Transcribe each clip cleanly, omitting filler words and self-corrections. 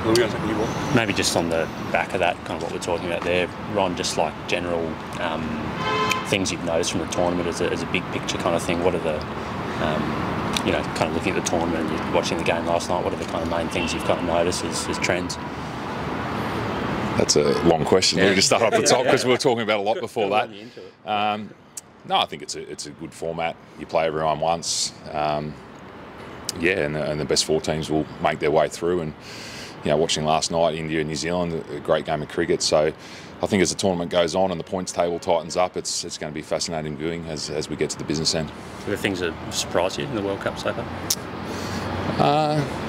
We're going to take a new ball. Maybe just on the back of that, kind of what we're talking about there, Ron, just like general things you've noticed from the tournament as a big picture kind of thing. What are the, kind of looking at the tournament and watching the game last night, what are the kind of main things you've kind of noticed as trends? That's a long question. Yeah. We just start off the top because we were talking about a lot before that. No, I think it's a good format. You play everyone once. And the best 4 teams will make their way through. And watching last night, India and New Zealand, a great game of cricket. So I think as the tournament goes on and the points table tightens up, it's going to be fascinating viewing as we get to the business end. Are there things that surprised you in the World Cup so far?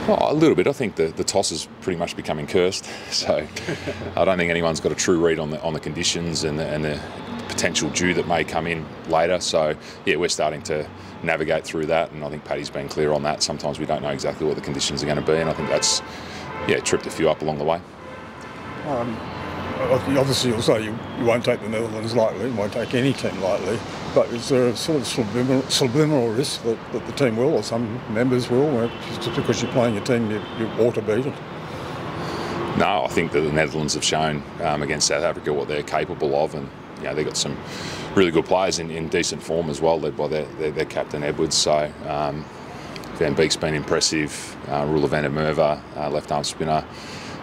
A little bit. I think the toss is pretty much becoming cursed. So I don't think anyone's got a true read on the conditions and the potential dew that may come in later. So we're starting to navigate through that, and I think Paddy's been clear on that. Sometimes we don't know exactly what the conditions are going to be, and I think that's tripped a few up along the way. Obviously, you'll say you won't take the Netherlands lightly, you won't take any team lightly, but is there a sort of subliminal risk that the team will, or some members will, just because you're playing your team, you ought to beat it? No, I think that the Netherlands have shown against South Africa what they're capable of, and they've got some really good players in decent form as well, led by their captain Edwards. So Van Beek's been impressive. Rula van der Merwe, left arm spinner.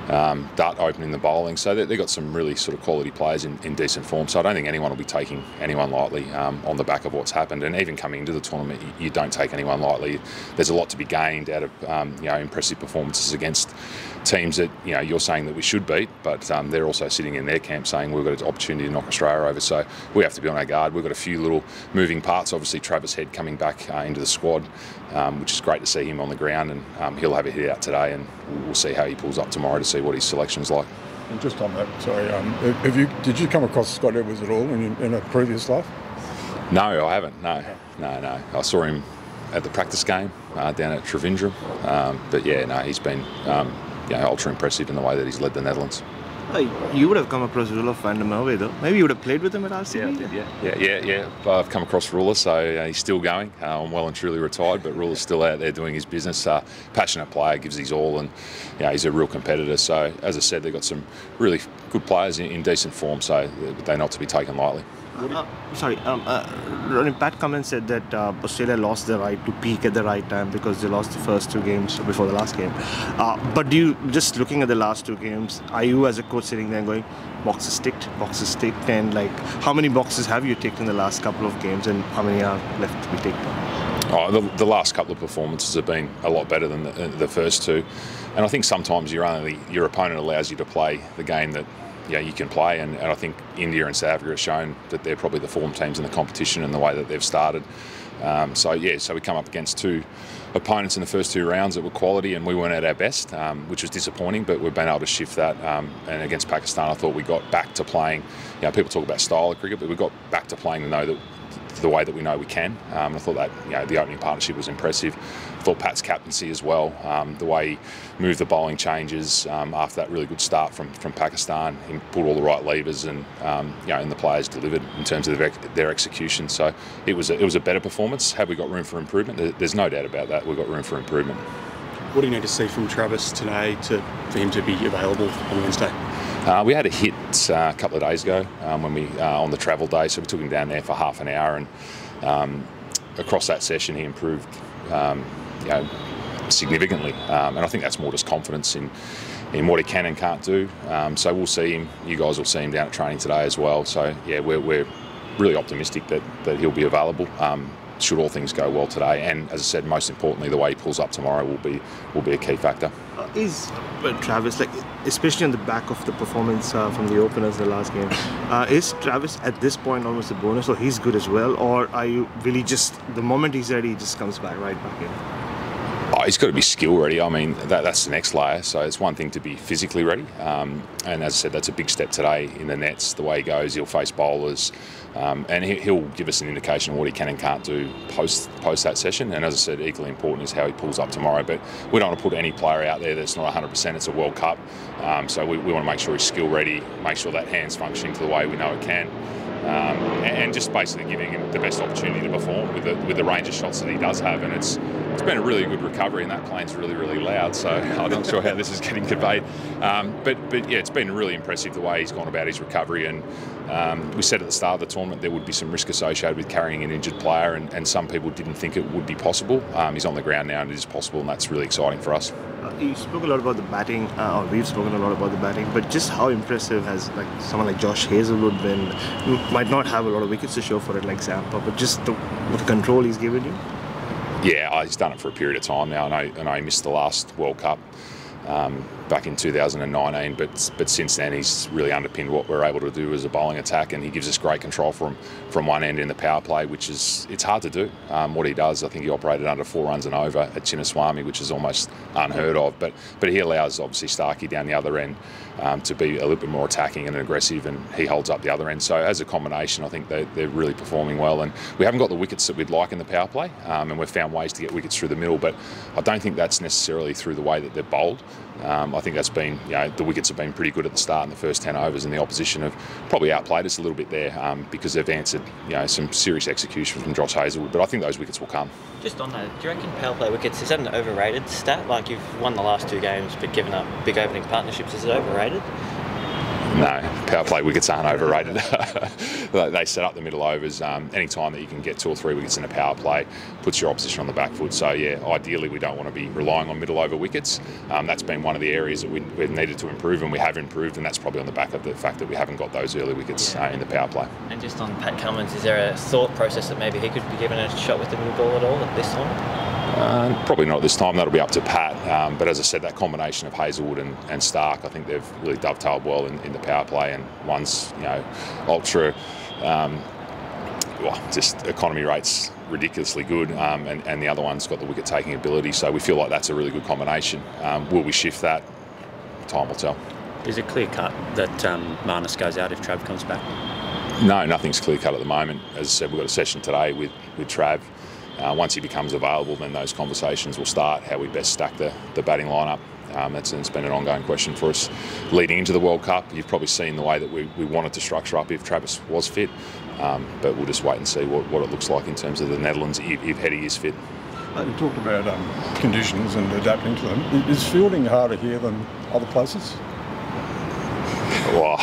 Dutt opening the bowling, so they've got some really sort of quality players in decent form. So I don't think anyone will be taking anyone lightly on the back of what's happened. And even coming into the tournament, you don't take anyone lightly. There's a lot to be gained out of impressive performances against teams that you're saying that we should beat, but they're also sitting in their camp saying we've got an opportunity to knock Australia over. So we have to be on our guard. We've got a few little moving parts. Obviously, Travis Head coming back into the squad, which is great to see him on the ground, and he'll have a hit out today, and we'll see how he pulls up tomorrow to see what his selection's like. And just on that, sorry, did you come across Scott Edwards at all in a previous life? No, I haven't. No. I saw him at the practice game down at Trivandrum, but he's been ultra impressive in the way that he's led the Netherlands. You would have come across Rula van der Merwe though. Maybe you would have played with him at RCB? Yeah. I've come across Rula, so he's still going. I'm well and truly retired, but Rula's still out there doing his business. Passionate player, gives his all, and he's a real competitor. So as I said, they've got some really good players in decent form, so they're not to be taken lightly. Pat Cummins said that Australia lost the right to peak at the right time because they lost the first 2 games before the last game. But do you, just looking at the last 2 games, are you as a coach sitting there and going, boxes ticked, and like how many boxes have you ticked in the last couple of games, and how many are left to be ticked? The last couple of performances have been a lot better than the first 2, and I think sometimes your opponent allows you to play the game that you can play, and I think India and South Africa have shown that they're probably the form teams in the competition and the way that they've started. So we come up against 2 opponents in the first 2 rounds that were quality, and we weren't at our best, which was disappointing, but we've been able to shift that. And against Pakistan, I thought we got back to playing, people talk about style of cricket, but we got back to playing the way that we know we can. I thought that the opening partnership was impressive. I thought Pat's captaincy as well, the way he moved the bowling changes after that really good start from Pakistan. He pulled all the right levers, and and the players delivered in terms of their execution. So it was a better performance. Have we got room for improvement? There's no doubt about that. We've got room for improvement. What do you need to see from Travis today for him to be available on Wednesday? We had a hit a couple of days ago when we on the travel day, so we took him down there for half an hour, and across that session he improved significantly, and I think that's more just confidence in what he can and can't do. So we'll see him. You guys will see him down at training today as well. So we're really optimistic that he'll be available. Should all things go well today, and as I said, most importantly, the way he pulls up tomorrow will be a key factor. Is Travis, especially on the back of the performance from the openers in the last game, is Travis at this point almost a bonus, or he's good as well, or are you really just the moment he's ready, he just comes right back in? He's got to be skill ready. I mean, that's the next layer. So it's one thing to be physically ready, and as I said, that's a big step today in the nets. The way he goes, he'll face bowlers, and he'll give us an indication of what he can and can't do post that session. And as I said, equally important is how he pulls up tomorrow. But we don't want to put any player out there that's not 100%. It's a World Cup, so we want to make sure he's skill ready, make sure that hand's functioning to the way we know it can. and just basically giving him the best opportunity to perform with the range of shots that he does have. And it's been a really good recovery, and that plane's really, really loud, so I'm not sure how this is getting conveyed. But yeah, it's been really impressive the way he's gone about his recovery. And we said at the start of the tournament there would be some risk associated with carrying an injured player, and some people didn't think it would be possible. He's on the ground now, and it is possible, and that's really exciting for us. You spoke a lot about the batting, or we've spoken a lot about the batting, but just how impressive has someone like Josh Hazelwood been? Who might not have a lot of wickets to show for it like Zampa, but just the control he's given you? Yeah, he's done it for a period of time now. I know he missed the last World Cup back in 2019, but since then he's really underpinned what we're able to do as a bowling attack, and he gives us great control from one end in the power play, which is, it's hard to do. What he does, I think he operated under 4 runs and over at Chinnaswamy, which is almost unheard of, but he allows obviously Starkey down the other end to be a little bit more attacking and aggressive, and he holds up the other end. So as a combination, I think they're really performing well, and we haven't got the wickets that we'd like in the power play, and we've found ways to get wickets through the middle, but I don't think that's necessarily through the way that they're bowled. I think that's been, the wickets have been pretty good at the start in the first 10 overs, and the opposition have probably outplayed us a little bit there because they've answered, some serious execution from Josh Hazelwood. But I think those wickets will come. Just on that, do you reckon power play wickets, is that an overrated stat? Like, you've won the last 2 games but given up big opening partnerships, is it overrated? No, power play wickets aren't overrated. They set up the middle overs. Any time that you can get 2 or 3 wickets in a power play puts your opposition on the back foot. So yeah, ideally we don't want to be relying on middle over wickets. That's been one of the areas that we've needed to improve, and we have improved, and that's probably on the back of the fact that we haven't got those early wickets in the power play. And just on Pat Cummins, is there a thought process that maybe he could be given a shot with the new ball at all at this time? Probably not this time. That'll be up to Pat. But as I said, that combination of Hazelwood and Stark, I think they've really dovetailed well in the power play. And one's, ultra, just economy rates ridiculously good, and the other one's got the wicket-taking ability. So we feel like that's a really good combination. Will we shift that? Time will tell. Is it clear cut that Marnus goes out if Trav comes back? No, nothing's clear cut at the moment. As I said, we've got a session today with Trav. Once he becomes available, then those conversations will start, how we best stack the batting lineup. It's been an ongoing question for us leading into the World Cup. You've probably seen the way that we wanted to structure up if Travis was fit, but we'll just wait and see what it looks like in terms of the Netherlands if Hetty is fit. You talked about conditions and adapting to them. Is fielding harder here than other places? Well,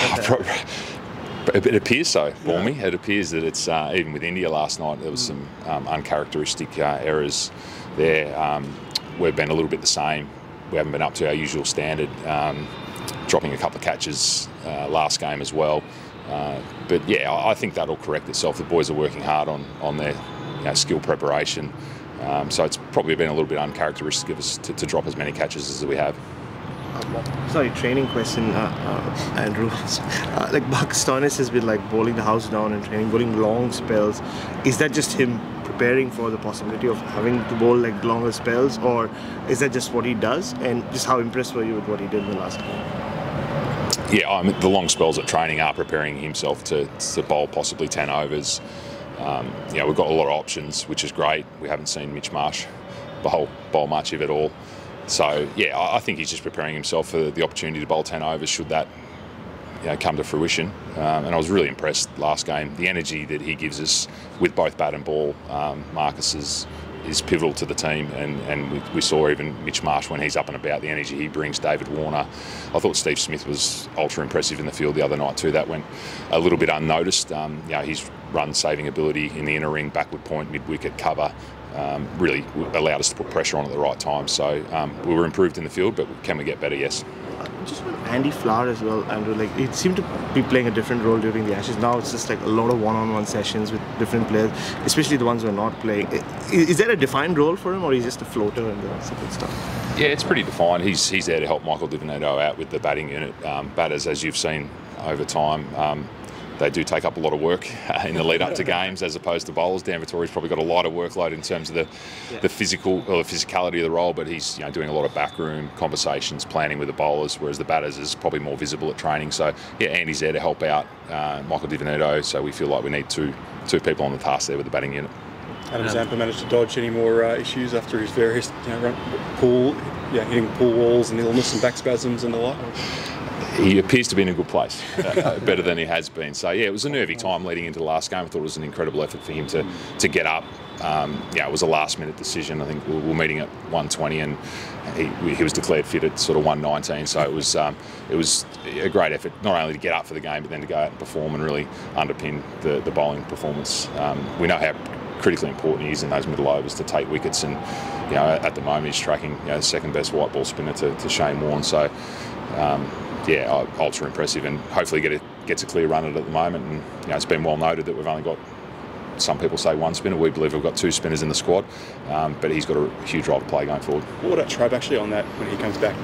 it appears so, Bormy. It appears that it's, even with India last night, there was some uncharacteristic errors there. We've been a little bit the same. We haven't been up to our usual standard, dropping a couple of catches last game as well. But yeah, I think that'll correct itself. The boys are working hard on their skill preparation. So it's probably been a little bit uncharacteristic of us to drop as many catches as we have. Sorry, training question, Andrew. Mark Stoinis has been bowling the house down in training, bowling long spells. Is that just him preparing for the possibility of having to bowl longer spells, or is that just what he does? And just how impressed were you with what he did in the last game? Yeah, the long spells at training are preparing himself to bowl possibly 10 overs. We've got a lot of options, which is great. We haven't seen Mitch Marsh bowl much of it all. So, yeah, I think he's just preparing himself for the opportunity to bowl 10 overs should that come to fruition. And I was really impressed last game. The energy that he gives us with both bat and ball, Marcus is pivotal to the team. And we saw even Mitch Marsh when he's up and about, the energy he brings, David Warner. I thought Steve Smith was ultra impressive in the field the other night too. That went a little bit unnoticed. His run-saving ability in the inner ring, backward point, mid-wicket cover, really allowed us to put pressure on at the right time. So we were improved in the field, but can we get better? Yes. Just with Andy Flower as well, Andrew, it seemed to be playing a different role during the Ashes. Now it's just a lot of one-on-one sessions with different players, especially the ones who are not playing. Is there a defined role for him, or is he just a floater and the simple stuff? Yeah, it's pretty defined. He's there to help Michael Divinetto out with the batting unit. Batters, as you've seen over time, they do take up a lot of work in the lead up to games as opposed to bowlers. Dan Vittori's probably got a lighter workload in terms of the physicality of the role, but he's doing a lot of backroom conversations, planning with the bowlers, whereas the batters is probably more visible at training. So yeah, Andy's there to help out Michael Divinetto. So we feel like we need two people on the task there with the batting unit. Adam Zampa managed to dodge any more issues after his various hitting pool walls and illness and back spasms and the like? He appears to be in a good place, better than he has been. So yeah, it was a nervy time leading into the last game. I thought it was an incredible effort for him to get up. It was a last-minute decision. I think we were meeting at 1:20, and he was declared fit at sort of 1:19. So it was a great effort, not only to get up for the game, but then to go out and perform and really underpin the bowling performance. We know how critically important he is in those middle overs to take wickets, and at the moment he's tracking the second best white ball spinner to Shane Warne. So. Ultra impressive, and hopefully gets a clear run at it at the moment. And it's been well noted that we've only got, some people say one spinner. We believe we've got two spinners in the squad, but he's got a huge role to play going forward. What about Trav actually on that when he comes back?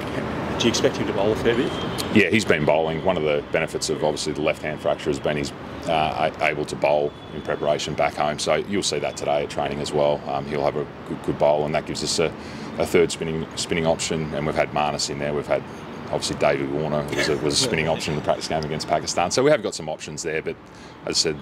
Do you expect him to bowl a fair bit? Yeah, he's been bowling. One of the benefits of obviously the left-hand fracture has been he's able to bowl in preparation back home. So you'll see that today at training as well. He'll have a good bowl, and that gives us a third spinning option. And we've had Marnus in there. We've had obviously David Warner was a spinning option in the practice game against Pakistan. So we have got some options there, but as I said,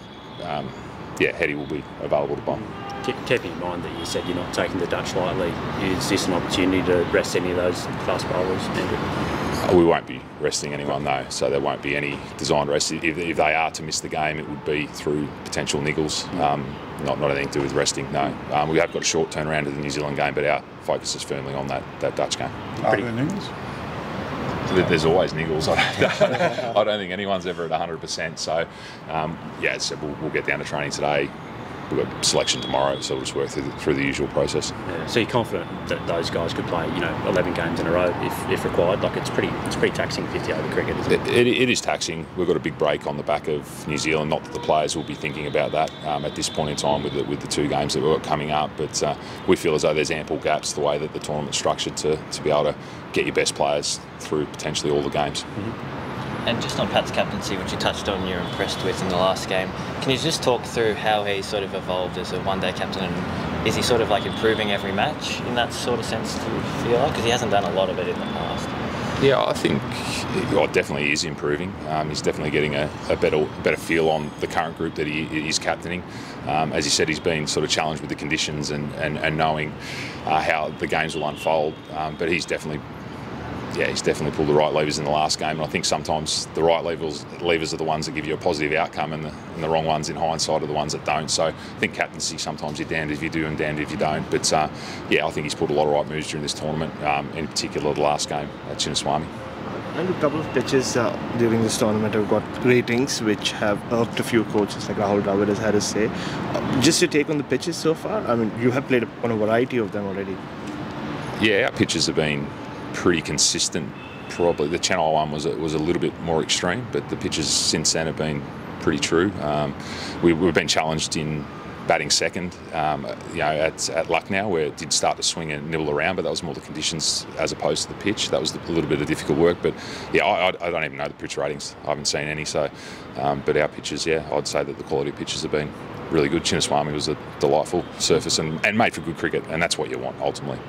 Hetty will be available to bowl. Keeping in mind that you said you're not taking the Dutch lightly, is this an opportunity to rest any of those fast bowlers, Andrew? We won't be resting anyone, no, so there won't be any designed rest. If they are to miss the game, it would be through potential niggles, not anything to do with resting, no. We have got a short turnaround to the New Zealand game, but our focus is firmly on that Dutch game. Are there niggles? There's always niggles. I don't think anyone's ever at 100%. So, so we'll get down to training today. We've got selection tomorrow, so we'll just work through the usual process. Yeah, so you're confident that those guys could play, 11 games in a row if required? Like it's pretty taxing 50 over cricket, isn't it? It is taxing. We've got a big break on the back of New Zealand. Not that the players will be thinking about that at this point in time with the two games that we've got coming up, but we feel as though there's ample gaps the way that the tournament's structured to be able to get your best players through potentially all the games. Mm-hmm. And just on Pat's captaincy, which you touched on, you're impressed with in the last game. Can you just talk through how he's sort of evolved as a one-day captain? And is he sort of like improving every match in that sort of sense, do you feel like? Because he hasn't done a lot of it in the past. Yeah, I think definitely is improving. He's definitely getting a better feel on the current group that he is captaining. As you said, he's been sort of challenged with the conditions and knowing how the games will unfold. But he's definitely pulled the right levers in the last game. And I think sometimes the right levers are the ones that give you a positive outcome, and the wrong ones in hindsight are the ones that don't. So I think captaincy, sometimes you're damned if you do and damned if you don't. But I think he's put a lot of right moves during this tournament, in particular the last game at Chinnaswamy. And a couple of pitches during this tournament have got ratings which have irked a few coaches, like Rahul Dravid has had his say. Just your take on the pitches so far? I mean, you have played on a variety of them already. Yeah, our pitches have been pretty consistent. Probably the Channel one was a little bit more extreme, but the pitches since then have been pretty true. We've been challenged in batting second, at Lucknow, where it did start to swing and nibble around, but that was more the conditions as opposed to the pitch. That was a little bit of difficult work, but I don't even know the pitch ratings. I haven't seen any. So, but our pitches, I'd say that the quality of pitches have been really good. Chinnaswamy was a delightful surface and made for good cricket, and that's what you want ultimately.